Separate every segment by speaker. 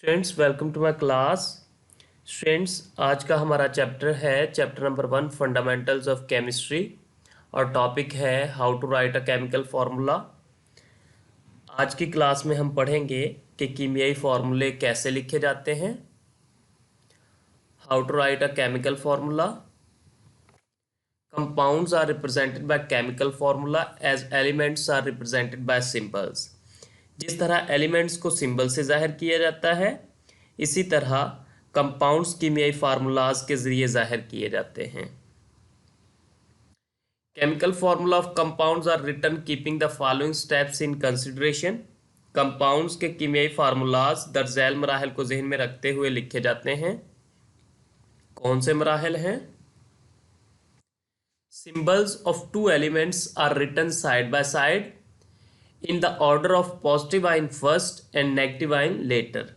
Speaker 1: Students welcome to my class. Students आज का हमारा चैप्टर है chapter number 1 fundamentals of chemistry और टॉपिक है how to write a chemical formula. आज की क्लास में हम पढ़ेंगे कि कीमियाई फार्मूले कैसे लिखे जाते हैं, how to write a chemical formula. Compounds are represented by chemical formula as elements are represented by symbols. जिस तरह एलिमेंट्स को सिंबल से जाहिर किया जाता है, इसी तरह कंपाउंड्स कीमियाई फार्मूलाज के जरिए जाहिर किए जाते हैं। Chemical formula of compounds are written keeping the following steps in consideration. Compounds के कीमियाई फार्मूलाज दर्ज झैल मराहल को जहन में रखते हुए लिखे जाते हैं। कौन से मराहल हैं? Symbols of two elements are written side by side in the order of positive ion first and negative ion later.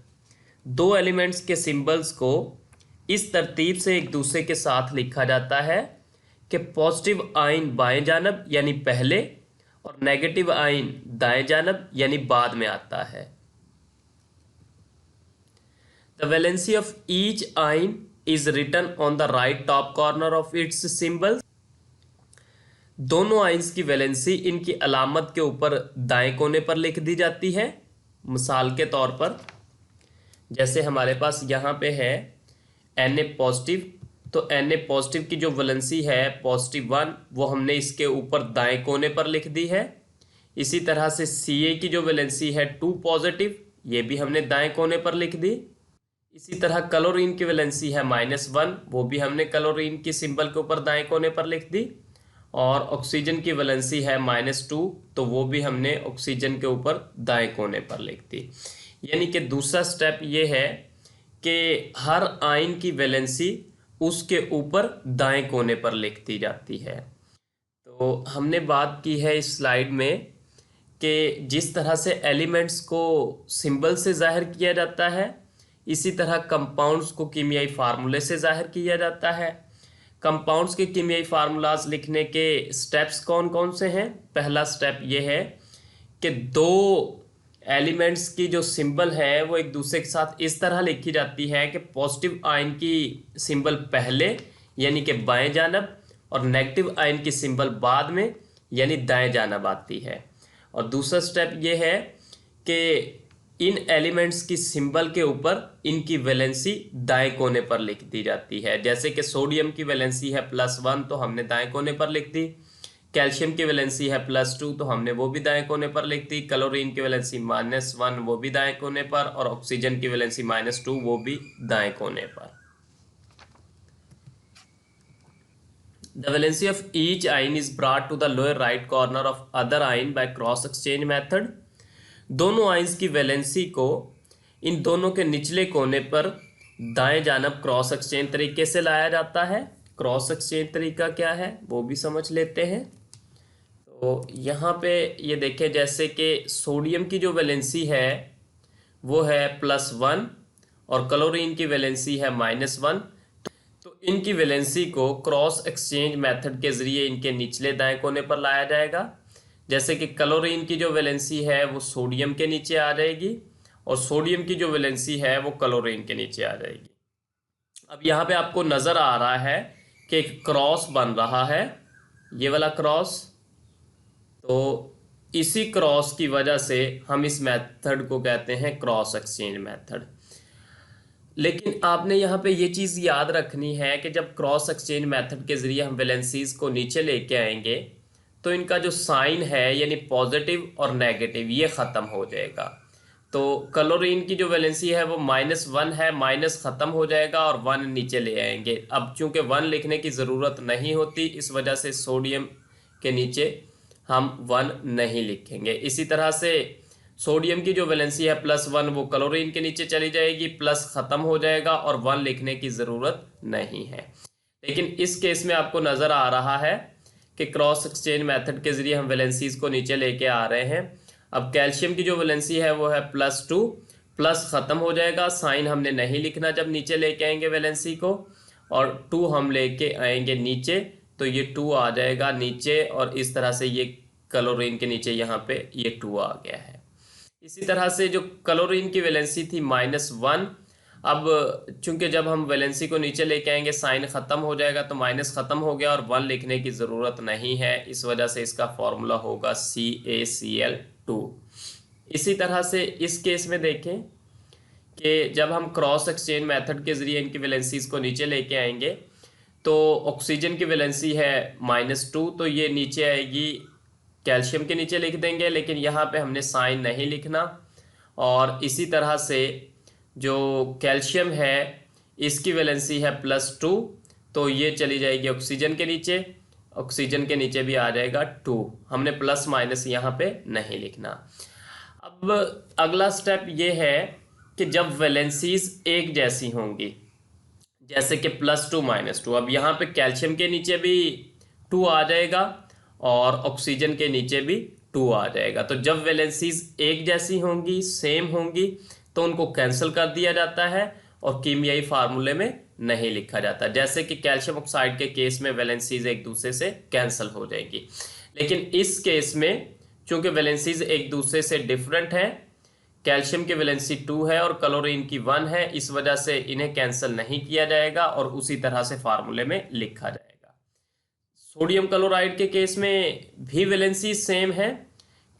Speaker 1: दो एलिमेंट्स के सिंबल्स को इस तरतीब से एक दूसरे के साथ लिखा जाता है कि पॉजिटिव आइन बाएं जानब यानी पहले और नेगेटिव आइन दाएं जानब यानी बाद में आता है। The valency of each ion is written on the right top corner of its symbol. दोनों आइंस की वैलेंसी इनकी अलामत के ऊपर दाएं कोने पर लिख दी जाती है। मिसाल के तौर पर जैसे हमारे पास यहाँ पे है Na पॉजिटिव, तो Na पॉजिटिव की जो वैलेंसी है +1 वो हमने इसके ऊपर दाएं कोने पर लिख दी है। इसी तरह से Ca की जो वैलेंसी है 2 पॉजिटिव, ये भी हमने दाएं कोने पर लिख दी। इसी तरह क्लोरीन की वैलेंसी है -1, वो भी हमने क्लोरीन की सिंबल के ऊपर दाएं कोने पर लिख दी। और ऑक्सीजन की वैलेंसी है -2, तो वो भी हमने ऑक्सीजन के ऊपर दाएं कोने पर लिख दी। यानी कि दूसरा स्टेप ये है कि हर आयन की वैलेंसी उसके ऊपर दाएं कोने पर लिख दी जाती है। तो हमने बात की है इस स्लाइड में कि जिस तरह से एलिमेंट्स को सिंबल से जाहिर किया जाता है, इसी तरह कंपाउंड्स को कीमियाई फार्मूले से जाहिर किया जाता है। कंपाउंड्स के कीमियाई फार्मूलाज लिखने के स्टेप्स कौन कौन से हैं? पहला स्टेप ये है कि दो एलिमेंट्स की जो सिंबल है वो एक दूसरे के साथ इस तरह लिखी जाती है कि पॉजिटिव आयन की सिंबल पहले यानी कि बाएं जानब और नेगेटिव आयन की सिंबल बाद में यानी दाएं जानब आती है। और दूसरा स्टेप ये है कि इन एलिमेंट्स की सिंबल के ऊपर इनकी वैलेंसी दाएं कोने पर लिख दी जाती है। जैसे कि सोडियम की वैलेंसी है +1, तो हमने दाएं कोने पर लिख दी। कैल्शियम की वैलेंसी है +2, तो हमने वो भी दाएं कोने पर लिख दी। क्लोरीन की वैलेंसी -1, वो भी दाएं कोने पर। और ऑक्सीजन की वैलेंसी -2, वो भी दाएं कोने पर। The valency of each ion is brought to the lower right corner of other ion by cross exchange method. दोनों आइंस की वैलेंसी को इन दोनों के निचले कोने पर दाएं जानब क्रॉस एक्सचेंज तरीके से लाया जाता है। क्रॉस एक्सचेंज तरीका क्या है वो भी समझ लेते हैं। तो यहाँ पे ये देखें, जैसे कि सोडियम की जो वैलेंसी है वो है +1 और क्लोरीन की वैलेंसी है -1, तो इनकी वैलेंसी को क्रॉस एक्सचेंज मेथड के ज़रिए इनके निचले दाएं कोने पर लाया जाएगा। जैसे कि क्लोरीन की जो वैलेंसी है वो सोडियम के नीचे आ जाएगी और सोडियम की जो वैलेंसी है वो क्लोरीन के नीचे आ जाएगी। अब यहाँ पे आपको नज़र आ रहा है कि एक क्रॉस बन रहा है, ये वाला क्रॉस। तो इसी क्रॉस की वजह से हम इस मेथड को कहते हैं क्रॉस एक्सचेंज मेथड। लेकिन आपने यहाँ पे ये चीज़ याद रखनी है कि जब क्रॉस एक्सचेंज मेथड के ज़रिए हम वैलेंसीज को नीचे लेके आएंगे तो इनका जो साइन है यानी पॉजिटिव और नेगेटिव ये ख़त्म हो जाएगा। तो क्लोरीन की जो वैलेंसी है वो -1 है, माइनस ख़त्म हो जाएगा और 1 नीचे ले आएंगे। अब चूंकि 1 लिखने की ज़रूरत नहीं होती, इस वजह से सोडियम के नीचे हम 1 नहीं लिखेंगे। इसी तरह से सोडियम की जो वैलेंसी है +1 वो क्लोरीन के नीचे चली जाएगी, प्लस ख़त्म हो जाएगा और 1 लिखने की ज़रूरत नहीं है। लेकिन इस केस में आपको नज़र आ रहा है कि क्रॉस एक्सचेंज मेथड के ज़रिए हम वैलेंसीज को नीचे लेके आ रहे हैं। अब कैल्शियम की जो वैलेंसी है वो है +2, प्लस ख़त्म हो जाएगा, साइन हमने नहीं लिखना जब नीचे लेके आएंगे वैलेंसी को, और 2 हम लेके आएंगे नीचे, तो ये 2 आ जाएगा नीचे और इस तरह से ये क्लोरीन के नीचे यहाँ पे ये 2 आ गया है। इसी तरह से जो क्लोरीन की वैलेंसी थी -1, अब चूंकि जब हम वैलेंसी को नीचे लेके आएंगे साइन ख़त्म हो जाएगा, तो माइनस ख़त्म हो गया और 1 लिखने की ज़रूरत नहीं है, इस वजह से इसका फॉर्मूला होगा CaCl2। इसी तरह से इस केस में देखें कि जब हम क्रॉस एक्सचेंज मेथड के ज़रिए इनकी वैलेंसीज़ को नीचे लेके आएंगे, तो ऑक्सीजन की वैलेंसी है -2, तो ये नीचे आएगी, कैल्शियम के नीचे लिख देंगे, लेकिन यहाँ पे हमने साइन नहीं लिखना। और इसी तरह से जो कैल्शियम है इसकी वैलेंसी है +2, तो ये चली जाएगी ऑक्सीजन के नीचे, ऑक्सीजन के नीचे भी आ जाएगा 2, हमने प्लस माइनस यहाँ पे नहीं लिखना। अब अगला स्टेप ये है कि जब वैलेंसीज एक जैसी होंगी, जैसे कि +2 -2, अब यहाँ पे कैल्शियम के नीचे भी 2 आ जाएगा और ऑक्सीजन के नीचे भी 2 आ जाएगा। तो जब वैलेंसीज एक जैसी होंगी, सेम होंगी, तो उनको कैंसिल कर दिया जाता है और कीमियाई फार्मूले में नहीं लिखा जाता। जैसे कि कैल्शियम ऑक्साइड के केस में वैलेंसीज एक दूसरे से कैंसिल हो जाएगी, लेकिन इस केस में चूंकि वैलेंसीज एक दूसरे से डिफरेंट हैं, कैल्शियम की वैलेंसी 2 है और क्लोरीन की 1 है, इस वजह से इन्हें कैंसिल नहीं किया जाएगा और उसी तरह से फार्मूले में लिखा जाएगा। सोडियम क्लोराइड के केस में भी वैलेंसी सेम है,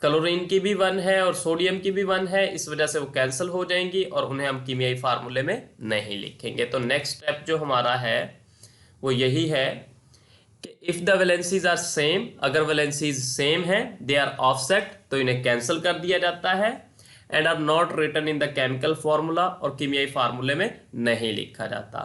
Speaker 1: क्लोरीन की भी 1 है और सोडियम की भी 1 है, इस वजह से वो कैंसिल हो जाएंगी और उन्हें हम कीमियाई फार्मूले में नहीं लिखेंगे। तो नेक्स्ट स्टेप जो हमारा है वो यही है कि if the valencies are same, अगर वैलेंसीज सेम है, दे आर ऑफसेट, तो इन्हें कैंसिल कर दिया जाता है, and are not written in the chemical formula, और कीमियाई फार्मूले में नहीं लिखा जाता।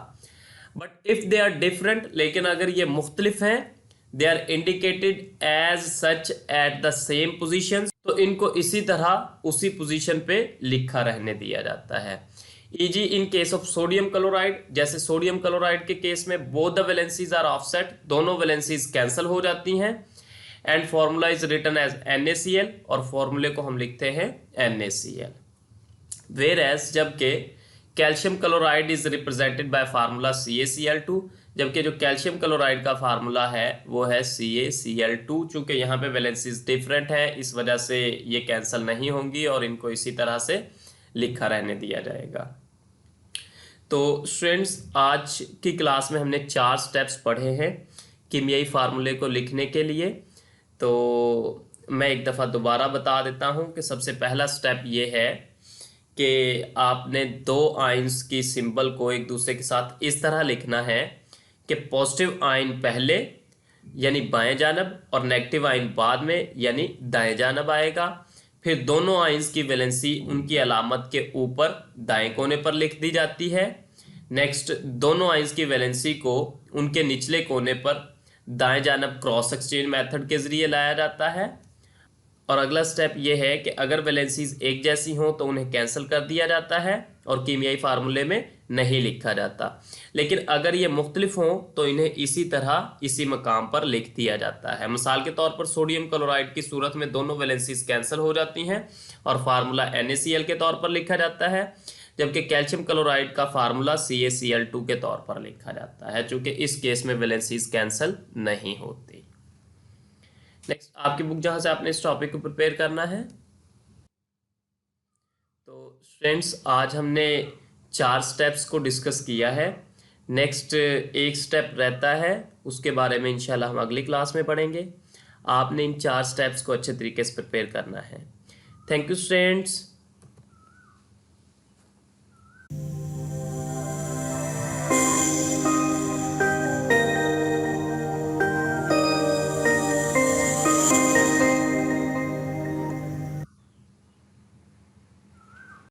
Speaker 1: But if they are different, लेकिन अगर ये मुख्तलिफ हैं, they are indicated as such at the same position, तो इनको इसी तरह उसी पोजीशन पे लिखा रहने दिया जाता है। E G in case of sodium chloride, जैसे सोडियम क्लोराइड के केस में both the valencies are offset, दोनों वैलेंसीज कैंसिल हो जाती हैं, and formula is written as NaCl, और फॉर्मूले को हम लिखते हैं NaCl। वेर एज जबकि calcium chloride is represented by formula CaCl2, जबकि जो कैल्शियम क्लोराइड का फार्मूला है वो है CaCl2। चूंकि यहाँ पे वैलेंसीज डिफरेंट है, इस वजह से ये कैंसिल नहीं होंगी और इनको इसी तरह से लिखा रहने दिया जाएगा। तो स्टूडेंट्स, आज की क्लास में हमने 4 स्टेप्स पढ़े हैं कीमियाई फार्मूले को लिखने के लिए। तो मैं एक दफ़ा दोबारा बता देता हूँ कि सबसे पहला स्टेप ये है कि आपने 2 आयंस की सिंबल को एक दूसरे के साथ इस तरह लिखना है कि पॉजिटिव आयन पहले यानी बाएं जानब और नेगेटिव आयन बाद में यानी दाएं जानब आएगा। फिर दोनों आयंस की वैलेंसी उनकी अलामत के ऊपर दाएं कोने पर लिख दी जाती है। नेक्स्ट, दोनों आयंस की वैलेंसी को उनके निचले कोने पर दाएं जानब क्रॉस एक्सचेंज मेथड के ज़रिए लाया जाता है। और अगला स्टेप ये है कि अगर वैलेंसीज एक जैसी हों तो उन्हें कैंसिल कर दिया जाता है और कीमियाई फार्मूले में नहीं लिखा जाता, लेकिन अगर ये मुख्तलिफ हों तो इन्हें इसी तरह इसी मकाम पर लिख दिया जाता है। मिसाल के तौर पर सोडियम क्लोराइड की सूरत में दोनों वैलेंसीज कैंसिल हो जाती हैं और फार्मूला NaCl के तौर पर लिखा जाता है, जबकि कैल्शियम क्लोराइड का फार्मूला CaCl2 के तौर पर लिखा जाता है, चूँकि इस केस में वैलेंसीज कैंसिल नहीं होती। नेक्स्ट, आपकी बुक जहाँ से आपने इस टॉपिक को प्रिपेयर करना है। तो स्टूडेंट्स, आज हमने 4 स्टेप्स को डिस्कस किया है। नेक्स्ट एक स्टेप रहता है, उसके बारे में इंशाल्लाह हम अगली क्लास में पढ़ेंगे। आपने इन 4 स्टेप्स को अच्छे तरीके से प्रिपेयर करना है। Thank you students.